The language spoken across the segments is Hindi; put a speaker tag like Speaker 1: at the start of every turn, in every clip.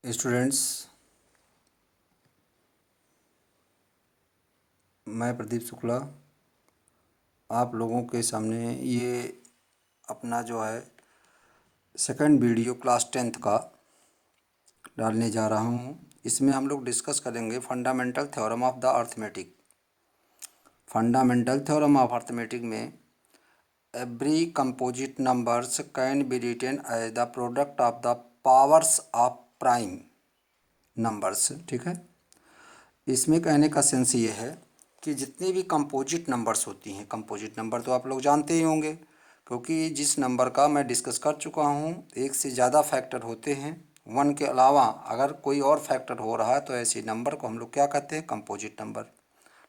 Speaker 1: स्टूडेंट्स, मैं प्रदीप शुक्ला आप लोगों के सामने ये अपना जो है सेकंड वीडियो क्लास 10th का डालने जा रहा हूँ। इसमें हम लोग डिस्कस करेंगे fundamental theorem of the arithmetic. Fundamental theorem of arithmetic में every composite numbers can be written as the product of the powers of prime numbers. ठीक है, इसमें कहने का सेंस ये है कि जितनी भी कंपोजिट नंबर्स होती हैं, कंपोजिट नंबर तो आप लोग जानते ही होंगे, क्योंकि जिस नंबर का मैं डिस्कस कर चुका हूँ, एक से ज़्यादा फैक्टर होते हैं, वन के अलावा अगर कोई और फैक्टर हो रहा है तो ऐसे नंबर को हम लोग क्या कहते हैं, कंपोजिट नंबर।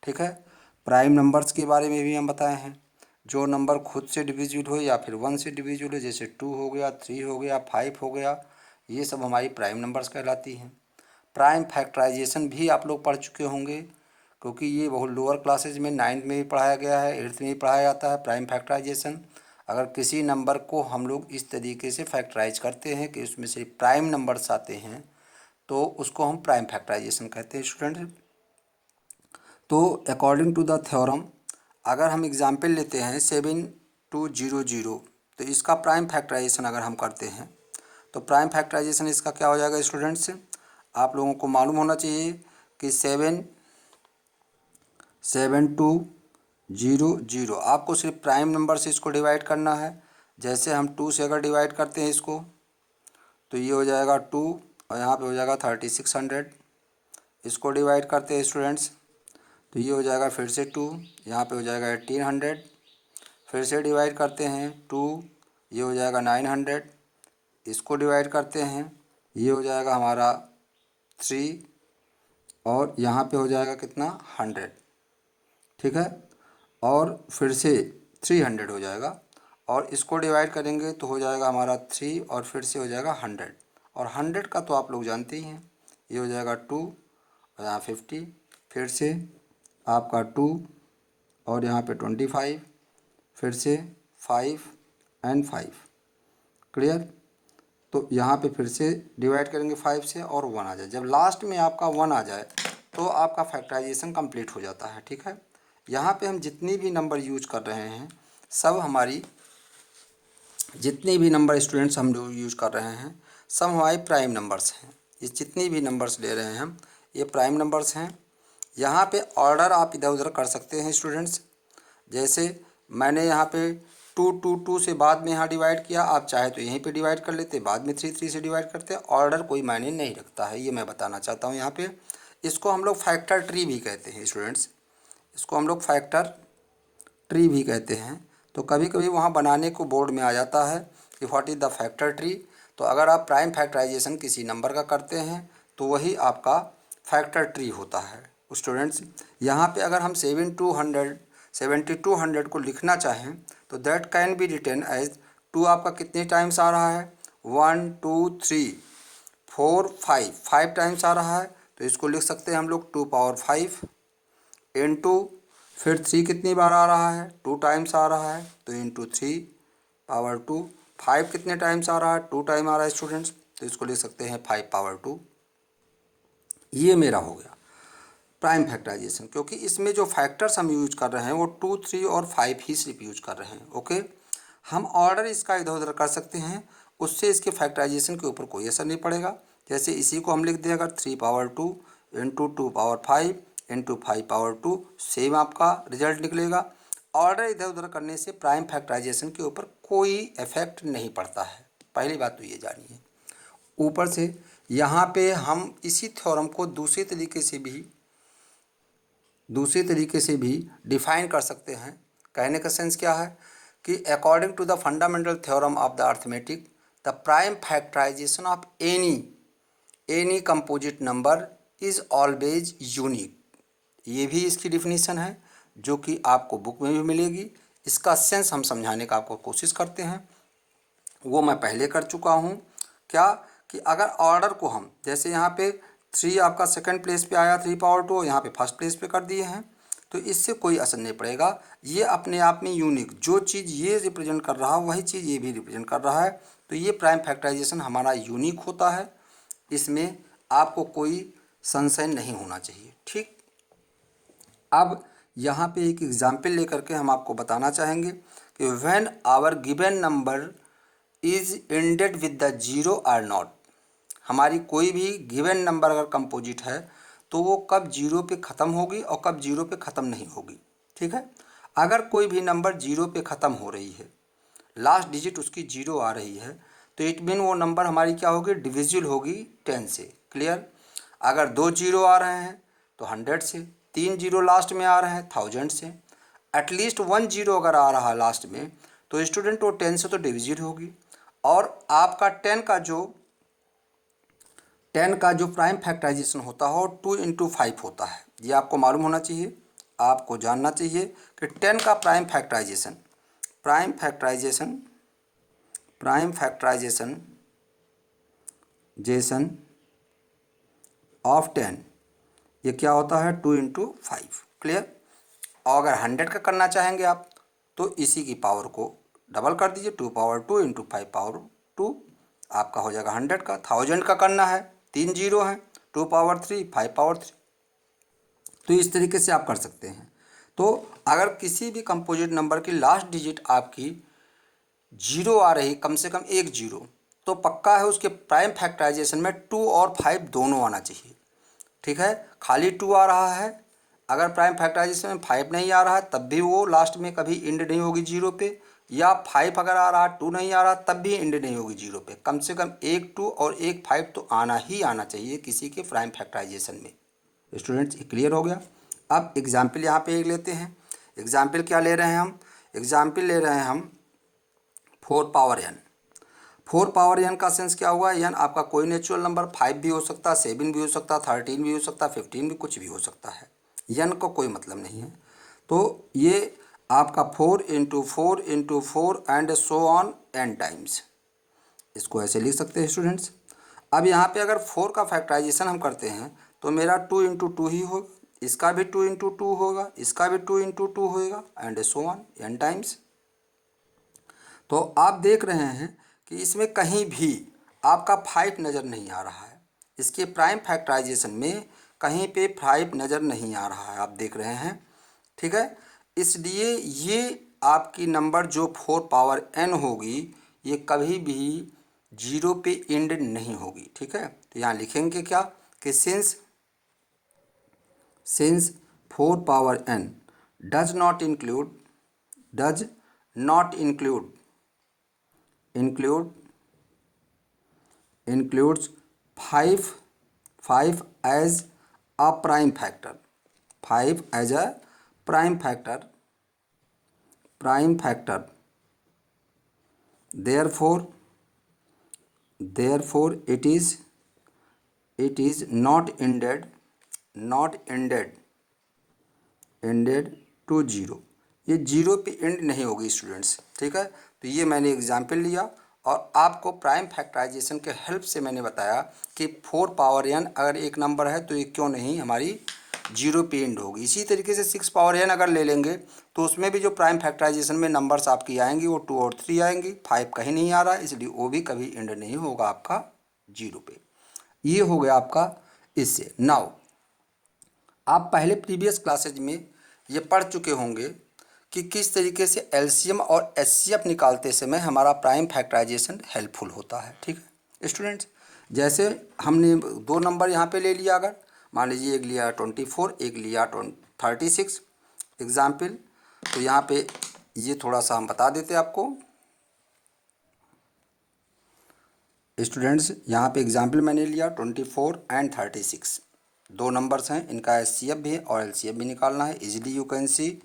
Speaker 1: ठीक है, प्राइम नंबर्स के बारे में भी हम बताए हैं, जो नंबर खुद से डिविजिबल हो या फिर वन से डिविजिबल हो, जैसे 2 हो गया, 3 हो गया, 5 हो गया, ये सब हमारी प्राइम नंबर्स कहलाती हैं। प्राइम फैक्टराइजेशन भी आप लोग पढ़ चुके होंगे, क्योंकि ये बहुत लोअर क्लासेज में 9th में भी पढ़ाया गया है, 8th में भी पढ़ाया जाता है प्राइम फैक्टराइजेशन। अगर किसी नंबर को हम लोग इस तरीके से फैक्टराइज करते हैं कि उसमें से प्राइम नंबर्स आते हैं तो उसको हम प्राइम फैक्टराइजेशन कहते हैं स्टूडेंट। तो अकॉर्डिंग टू द थ्योरम, अगर हम एग्जाम्पल लेते हैं 7200, तो इसका प्राइम फैक्टराइजेशन अगर हम करते हैं तो प्राइम फैक्टराइजेशन इसका क्या हो जाएगा स्टूडेंट्स, आप लोगों को मालूम होना चाहिए कि 7200, आपको सिर्फ प्राइम नंबर से इसको डिवाइड करना है। जैसे हम 2 से अगर डिवाइड करते हैं इसको, तो ये हो जाएगा 2 और यहाँ पे हो जाएगा 3600। इसको डिवाइड करते हैं स्टूडेंट्स, तो ये हो जाएगा फिर से 2, यहाँ पे हो जाएगा 1800। फिर से डिवाइड करते हैं 2, ये हो जाएगा 900। इसको डिवाइड करते हैं, ये हो जाएगा हमारा 3 और यहाँ पे हो जाएगा कितना 100। ठीक है, और फिर से 300 हो जाएगा, और इसको डिवाइड करेंगे तो हो जाएगा हमारा 3 और फिर से हो जाएगा 100। और 100 का तो आप लोग जानते ही हैं, ये हो जाएगा 2 और यहाँ 50, फिर से आपका 2 और यहाँ पे 25, फिर से 5 एंड 5। क्लियर, तो यहाँ पे फिर से डिवाइड करेंगे 5 से और 1 आ जाए। जब लास्ट में आपका 1 आ जाए तो आपका फैक्टराइजेशन कंप्लीट हो जाता है। ठीक है, यहाँ पे हम जितनी भी नंबर यूज कर रहे हैं, सब हमारी जितनी भी नंबर स्टूडेंट्स हम लोग यूज कर रहे हैं, सब हमारे प्राइम नंबर्स हैं। ये जितनी भी नंबर्स ले रहे हैं हम, ये प्राइम नंबर्स हैं। यहाँ पे ऑर्डर आप इधर उधर कर सकते हैं स्टूडेंट्स। जैसे मैंने यहाँ पे 2 से बाद में यहाँ डिवाइड किया, आप चाहे तो यहीं पे डिवाइड कर लेते, बाद में 3 से डिवाइड करते। ऑर्डर कोई मायने नहीं रखता है, ये मैं बताना चाहता हूँ यहाँ पे। इसको हम लोग फैक्टर ट्री भी कहते हैं स्टूडेंट्स, इसको हम लोग फैक्टर ट्री भी कहते हैं। तो कभी कभी वहाँ बनाने को बोर्ड में आ जाता है कि what is the factor tree. तो अगर आप प्राइम फैक्टराइजेशन किसी नंबर का करते हैं तो वही आपका फैक्टर ट्री होता है स्टूडेंट्स। यहाँ पे अगर हम 7200 को लिखना चाहें तो that can be written as 2 आपका कितने टाइम्स आ रहा है, 1 2 3 4 5 टाइम्स आ रहा है, तो इसको लिख सकते हैं हम लोग 2 पावर 5 इंटू, फिर 3 कितनी बार आ रहा है, 2 टाइम्स आ रहा है, तो इंटू 3 पावर 2। 5 कितने टाइम्स आ रहा है, 2 टाइम आ रहा है स्टूडेंट्स, तो इसको लिख सकते हैं 5 पावर 2। ये मेरा हो गया प्राइम फैक्टराइजेशन, क्योंकि इसमें जो फैक्टर्स हम यूज कर रहे हैं वो 2 3 और 5 ही सिर्फ यूज कर रहे हैं। ओके, हम ऑर्डर इसका इधर उधर कर सकते हैं, उससे इसके फैक्टराइजेशन के ऊपर कोई असर नहीं पड़ेगा। जैसे इसी को हम लिख दें अगर 3 power 2 into 2 power 5 into 5 power 2, same आपका रिजल्ट निकलेगा। ऑर्डर इधर उधर करने से प्राइम फैक्टराइजेशन के ऊपर कोई इफेक्ट नहीं पड़ता है, पहली बात तो ये जानिए। ऊपर से यहाँ पे हम इसी थ्योरम को दूसरे तरीके से भी डिफाइन कर सकते हैं। कहने का सेंस क्या है कि according to the fundamental theorem of the arithmetic, the prime factorisation of any composite number is always unique. ये भी इसकी डिफिनीशन है जो कि आपको बुक में भी मिलेगी। इसका सेंस हम समझाने का आपको कोशिश करते हैं, वो मैं पहले कर चुका हूँ। क्या कि अगर ऑर्डर को हम, जैसे यहाँ पे 3 आपका सेकंड प्लेस पे आया 3 पावर 2, यहाँ पे फर्स्ट प्लेस पे कर दिए हैं, तो इससे कोई असर नहीं पड़ेगा। ये अपने आप में यूनिक, जो चीज़ ये रिप्रेजेंट कर रहा है वही चीज़ ये भी रिप्रेजेंट कर रहा है, तो ये प्राइम फैक्टराइजेशन हमारा यूनिक होता है। इसमें आपको कोई संशय नहीं होना चाहिए। ठीक, अब यहाँ पे एक एग्जाम्पल लेकर के हम आपको बताना चाहेंगे कि when our given number is ended with the zero or not, हमारी कोई भी गिवन नंबर अगर कंपोजिट है तो वो कब जीरो पे ख़त्म होगी और कब जीरो पे ख़त्म नहीं होगी। ठीक है, अगर कोई भी नंबर जीरो पे ख़त्म हो रही है, लास्ट डिजिट उसकी जीरो आ रही है, तो इट मीन वो नंबर हमारी क्या होगी, डिविजिबल होगी 10 से। क्लियर, अगर 2 जीरो आ रहे हैं तो 100 से, 3 जीरो लास्ट में आ रहे हैं 1000 से, एटलीस्ट 1 जीरो अगर आ रहा है लास्ट में तो स्टूडेंट वो 10 से तो डिविजिबल होगी। और आपका 10 का जो प्राइम फैक्टराइजेशन होता है वो 2 × 5 होता है। ये आपको मालूम होना चाहिए, आपको जानना चाहिए कि 10 का प्राइम फैक्टराइजेशन ऑफ 10 ये क्या होता है, 2 × 5। क्लियर, और अगर 100 का करना चाहेंगे आप तो इसी की पावर को डबल कर दीजिए, 2 पावर 2 × 5 पावर 2, आपका हो जाएगा 100 का। 1000 का करना है, 3 जीरो हैं, 2 पावर 3 5 पावर 3, तो इस तरीके से आप कर सकते हैं। तो अगर किसी भी कंपोजिट नंबर की लास्ट डिजिट आपकी जीरो आ रही, कम से कम एक जीरो, तो पक्का है उसके प्राइम फैक्टराइजेशन में 2 और 5 दोनों आना चाहिए। ठीक है, खाली 2 आ रहा है, अगर प्राइम फैक्टराइजेशन में 5 नहीं आ रहा है तब भी वो लास्ट में कभी एंड नहीं होगी जीरो पे, या 5 अगर आ रहा है 2 नहीं आ रहा तब भी एंड नहीं होगी जीरो पे। कम से कम एक 2 और एक 5 तो आना ही आना चाहिए किसी के प्राइम फैक्टराइजेशन में। स्टूडेंट्स, ये क्लियर हो गया। अब एग्जाम्पल यहाँ पे एक लेते हैं। एग्जाम्पल क्या ले रहे हैं हम, एग्जाम्पल ले रहे हैं हम 4 पावर n। 4 पावर n का सेंस क्या हुआ, n आपका कोई नेचुरल नंबर 5 भी हो सकता है, 7 भी हो सकता है, 13 भी हो सकता है, 15 भी, कुछ भी हो सकता है, n को कोई मतलब नहीं है। तो ये आपका 4 × 4 × 4 and so on n times, इसको ऐसे लिख सकते हैं स्टूडेंट्स। अब यहाँ पे अगर 4 का फैक्टराइजेशन हम करते हैं तो मेरा 2 × 2 ही होगा, इसका भी 2 × 2 होगा, इसका भी 2 × 2 होगा and so on n times. तो आप देख रहे हैं कि इसमें कहीं भी आपका 5 नज़र नहीं आ रहा है, इसके प्राइम फैक्टराइजेशन में कहीं पे 5 नज़र नहीं आ रहा है, आप देख रहे हैं। ठीक है, इसलिए ये आपकी नंबर जो 4 पावर n होगी ये कभी भी जीरो पे एंड नहीं होगी। ठीक है, तो यहाँ लिखेंगे क्या कि since 4 power n does not includes 5 as a prime factor, 5 as a prime factor, therefore it is not ended to zero, ये जीरो पे एंड नहीं होगी स्टूडेंट्स। ठीक है, तो ये मैंने एग्जाम्पल लिया और आपको प्राइम फैक्टराइजेशन के हेल्प से मैंने बताया कि 4 पावर n अगर एक नंबर है तो ये क्यों नहीं हमारी जीरो पे एंड होगी। इसी तरीके से 6 पावर n अगर ले लेंगे तो उसमें भी जो प्राइम फैक्टराइजेशन में नंबर्स आपकी आएंगी वो 2 और 3 आएंगी, 5 कहीं नहीं आ रहा है, इसलिए वो भी कभी एंड नहीं होगा आपका जीरो पे। ये हो गया आपका इससे। नाउ आप पहले प्रीवियस क्लासेज में ये पढ़ चुके होंगे कि किस तरीके से एलसीएम और एचसीएफ निकालते समय हमारा प्राइम फैक्टराइजेशन हेल्पफुल होता है। ठीक है स्टूडेंट्स, जैसे हमने 2 नंबर यहाँ पे ले लिया, अगर मान लीजिए एक लिया 24, एक लिया 36 एग्जाम्पल, तो यहाँ पे ये थोड़ा सा हम बता देते आपको स्टूडेंट्स। यहाँ पे एग्जाम्पल मैंने लिया 24 एंड 36, 2 नंबर्स हैं, इनका एचसीएफ भी है और एलसीएम भी निकालना है। Easily you can see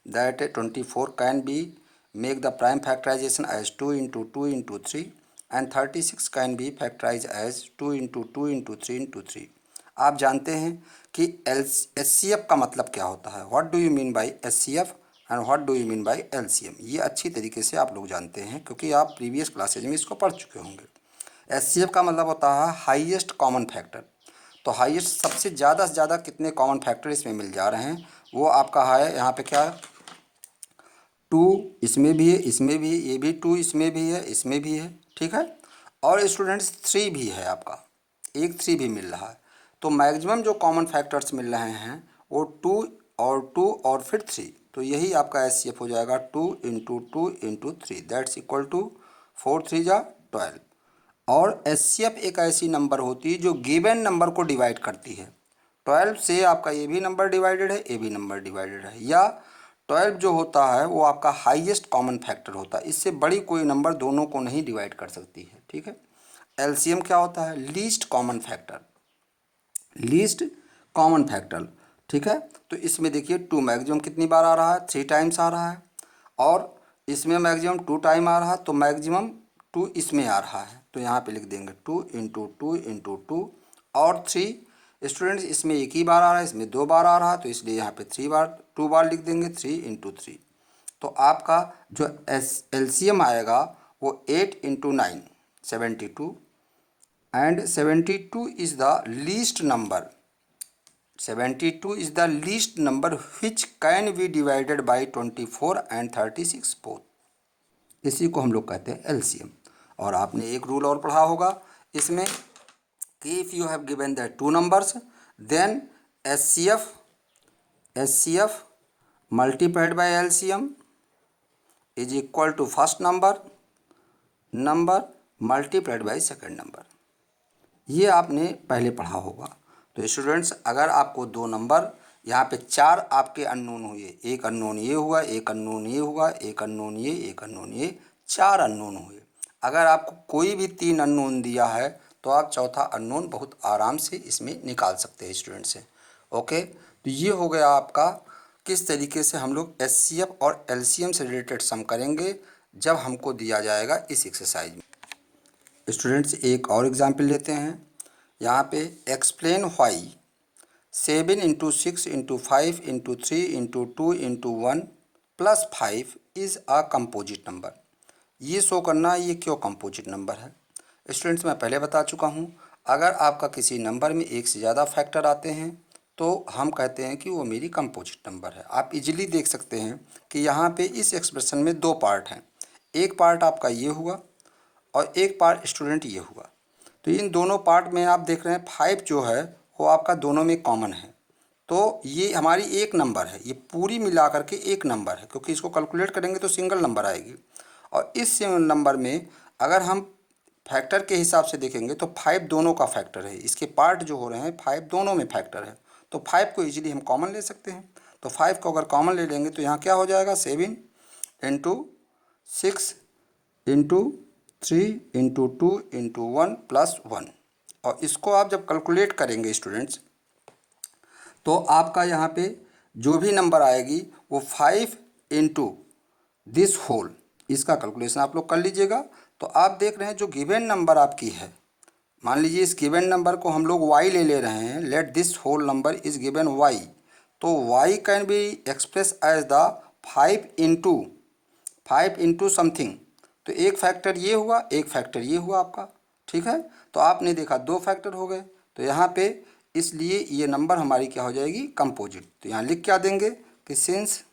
Speaker 1: that 24 can be make the prime factorization as 2 × 2 × 3 and 36 can be factorized as 2 × 2 × 3 × 3। आप जानते हैं कि HCF का मतलब क्या होता है, what do you mean by HCF and what do you mean by LCM, ये अच्छी तरीके से आप लोग जानते हैं क्योंकि आप प्रीवियस क्लासेज में इसको पढ़ चुके होंगे। HCF का मतलब होता है हाईएस्ट कॉमन फैक्टर। तो हाईएस्ट सबसे ज़्यादा से ज़्यादा कितने कॉमन फैक्टर इसमें मिल जा रहे हैं वो आपका है, यहाँ पे क्या है 2 इसमें भी है, इसमें भी है, ये भी 2 इसमें भी है, इसमें भी है। ठीक है, और स्टूडेंट्स 3 भी है आपका, एक 3 भी मिल रहा है। तो मैक्सिमम जो कॉमन फैक्टर्स मिल रहे हैं वो 2 और फिर 3। तो यही आपका एचसीएफ हो जाएगा 2 into 2 into 3 that's equal to 4 3 जा 12। और एचसीएफ एक ऐसी नंबर होती है जो गिवन नंबर को डिवाइड करती है। 12 से आपका ए भी नंबर डिवाइडेड है, ए भी नंबर डिवाइडेड है, या 12 जो होता है वो आपका हाईएस्ट कॉमन फैक्टर होता है। इससे बड़ी कोई नंबर दोनों को नहीं डिवाइड कर सकती है। ठीक है। एलसीएम क्या होता है? Least common factor, least common factor. ठीक है। तो इसमें देखिए 2 मैक्सिमम कितनी बार आ रहा है? 3 टाइम्स आ रहा है। और इसमें मैक्सिमम 2 टाइम आ रहा है, तो मैक्सिमम 2 इसमें आ रहा है। तो यहाँ पे लिख देंगे 2 इंटू 2 इंटू 2 और 3। स्टूडेंट्स इसमें एक ही बार आ रहा है, इसमें 2 बार आ रहा है, तो इसलिए यहाँ पे 2 बार लिख देंगे 3 इंटू 3। तो आपका जो एलसीएम आएगा वो 8 into 9 72 and 72 is the least number. 72 is the least number which can be divided by 24 and 36 both। इसी को हम लोग कहते हैं एलसीएम। और आपने एक रूल और पढ़ा होगा इसमें कि if you have given the 2 numbers then HCF multiplied by LCM is equal to first number multiplied by second number. ये आपने पहले पढ़ा होगा। तो स्टूडेंट्स अगर आपको 2 नंबर यहाँ पे 4 आपके अननोन हुए, एक अननोन ये हुआ, एक अननोन ये हुआ, एक अननोन ये, एक अननोन ये, 4 अननोन हुए। अगर आपको कोई भी 3 अननोन दिया है तो आप चौथा अननोन बहुत आराम से इसमें निकाल सकते हैं स्टूडेंट से। ओके। तो ये हो गया आपका किस तरीके से हम लोग एचसीएफ और एलसीएम से रिलेटेड सम करेंगे जब हमको दिया जाएगा इस एक्सरसाइज में। स्टूडेंट्स एक और एग्जाम्पल लेते हैं। यहाँ पे explain why 7 into 6 into 5 into 3 into 2 into 1 plus 5 is a composite number. ये शो करना ये क्यों कंपोजिट नंबर है। स्टूडेंट्स मैं पहले बता चुका हूँ, अगर आपका किसी नंबर में एक से ज़्यादा फैक्टर आते हैं तो हम कहते हैं कि वो मेरी कंपोजिट नंबर है। आप इजीली देख सकते हैं कि यहाँ पे इस एक्सप्रेशन में 2 पार्ट हैं। एक पार्ट आपका ये हुआ और एक पार्ट स्टूडेंट ये हुआ। तो इन दोनों पार्ट में आप देख रहे हैं 5 जो है वो आपका दोनों में कॉमन है। तो ये हमारी एक नंबर है, ये पूरी मिला करके एक नंबर है, क्योंकि इसको कैलकुलेट करेंगे तो सिंगल नंबर आएगी। और इस सिंगल नंबर में अगर हम फैक्टर के हिसाब से देखेंगे तो 5 दोनों का फैक्टर है। इसके पार्ट जो हो रहे हैं 5 दोनों में फैक्टर है। तो 5 को ईजिली हम कॉमन ले सकते हैं। तो 5 को अगर कॉमन ले लेंगे तो यहाँ क्या हो जाएगा 7 into 6 into 3 into 2 into 1 plus 1। और इसको आप जब कैलकुलेट करेंगे स्टूडेंट्स तो आपका यहाँ पे जो भी नंबर आएगी वो 5 इंटू दिस होल, इसका कैलकुलेशन आप लोग कर लीजिएगा। तो आप देख रहे हैं जो गिवन नंबर आपकी है, मान लीजिए इस गिवन नंबर को हम लोग y ले रहे हैं, let this whole number is given y। तो y can be express as the 5 into something. तो एक फैक्टर ये हुआ, एक फैक्टर ये हुआ आपका। ठीक है। तो आपने देखा 2 फैक्टर हो गए। तो यहाँ पे इसलिए ये नंबर हमारी क्या हो जाएगी कंपोजिट। तो यहाँ लिख क्या देंगे कि since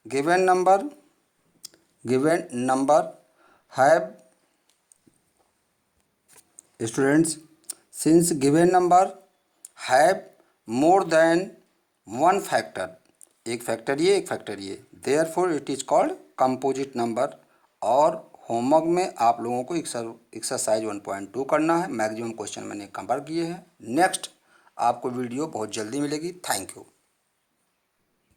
Speaker 1: given number have students since given number have more than 1 factor, एक फैक्टर ये एक फैक्टर ये, therefore it is called composite number. और होमवर्क में आप लोगों को एक्सरसाइज 1.2 करना है। मैक्सिमम क्वेश्चन मैंने कवर किए हैं। नेक्स्ट आपको वीडियो बहुत जल्दी मिलेगी। Thank you.